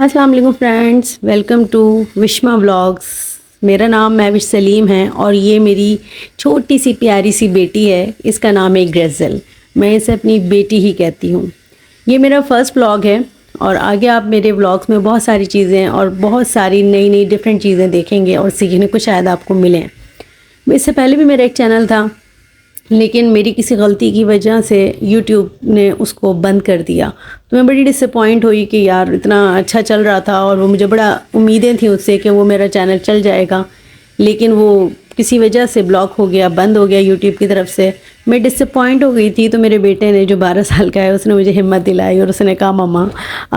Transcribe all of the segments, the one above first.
السلام علیکم friends, welcome to وشما vlogs. میرا نام مہوش سلیم ہے اور یہ میری چھوٹی سی پیاری سی بیٹی ہے۔ اس کا نام ہے گریزل، میں اسے اپنی بیٹی ہی کہتی ہوں۔ یہ میرا فرسٹ ولاگ ہے اور آگے آپ میرے ولاگس میں بہت ساری چیزیں اور بہت ساری نئی نئی ڈفرینٹ چیزیں دیکھیں گے اور سیکھنے کو شاید آپ کو ملیں۔ اس سے پہلے بھی میرا ایک چینل تھا، لیکن میری کسی غلطی کی وجہ سے یوٹیوب نے اس کو بند کر دیا، تو میں بڑی ڈس اپوائنٹ ہوئی کہ یار اتنا اچھا چل رہا تھا اور وہ مجھے بڑا امیدیں تھیں اس سے کہ وہ میرا چینل چل جائے گا، لیکن وہ کسی وجہ سے بلاک ہو گیا، بند ہو گیا یوٹیوب کی طرف سے۔ میں ڈس اپوائنٹ ہو گئی تھی، تو میرے بیٹے نے جو 12 سال کا ہے اس نے مجھے ہمت دلائی اور اس نے کہا مما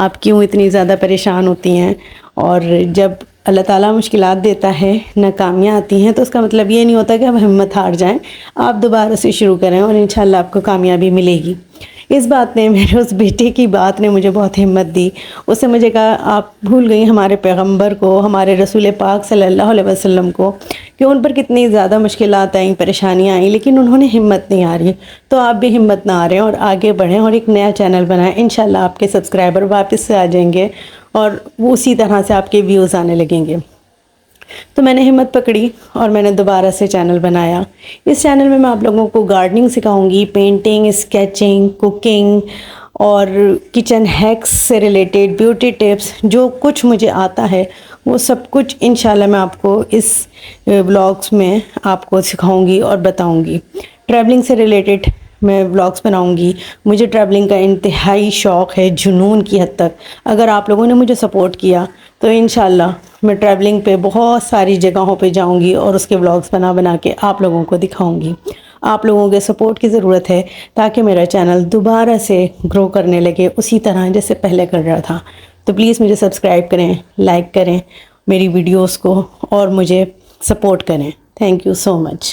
آپ کیوں اتنی زیادہ پریشان ہوتی ہیں، اور جب اللہ تعالیٰ مشکلات دیتا ہے، ناکامیاں آتی ہیں، تو اس کا مطلب یہ نہیں ہوتا کہ آپ ہمت ہار جائیں، آپ دوبارہ سے شروع کریں اور انشاءاللہ آپ کو کامیابی ملے گی۔ اس بات نے، میرے اس بیٹے کی بات نے مجھے بہت ہمت دی۔ اس نے مجھے کہا آپ بھول گئی ہمارے پیغمبر کو، ہمارے رسول پاک صلی اللہ علیہ وسلم کو، کہ ان پر کتنی زیادہ مشکلات آئیں، پریشانیاں آئیں، لیکن انہوں نے ہمت نہیں ہاری۔ تو آپ بھی ہمت نہ ہاریں اور آگے بڑھیں اور ایک نیا چینل بنائیں۔ انشاءاللہ آپ کے سبسکرائبر واپس سے آ جائیں گے اور وہ اسی طرح سے آپ کے ویوز آنے لگیں گے۔ تو میں نے ہمت پکڑی اور میں نے دوبارہ سے چینل بنایا۔ اس چینل میں آپ لوگوں کو گارڈننگ سکھاؤں گی، پینٹنگ، اسکیچنگ، کوکنگ اور کچن ہیکس سے ریلیٹڈ بیوٹی ٹپس، جو کچھ مجھے آتا ہے وہ سب کچھ انشاءاللہ میں آپ کو اس ولاگس میں آپ کو سکھاؤں گی اور بتاؤں گی۔ ٹریولنگ سے ریلیٹڈ میں ولاگس بناؤں گی۔ مجھے ٹریولنگ کا انتہائی شوق ہے، جنون کی حد تک۔ اگر آپ لوگوں نے مجھے سپورٹ کیا تو انشاءاللہ میں ٹریولنگ پہ بہت ساری جگہوں پہ جاؤں گی اور اس کے ولاگس بنا بنا کے آپ لوگوں کو دکھاؤں گی۔ آپ لوگوں کے سپورٹ کی ضرورت ہے تاکہ میرا چینل دوبارہ سے گرو کرنے لگے اسی طرح جیسے پہلے کر رہا تھا۔ تو پلیز مجھے سبسکرائب کریں، لائک کریں میری ویڈیوز کو اور مجھے سپورٹ کریں۔ Thank you so much.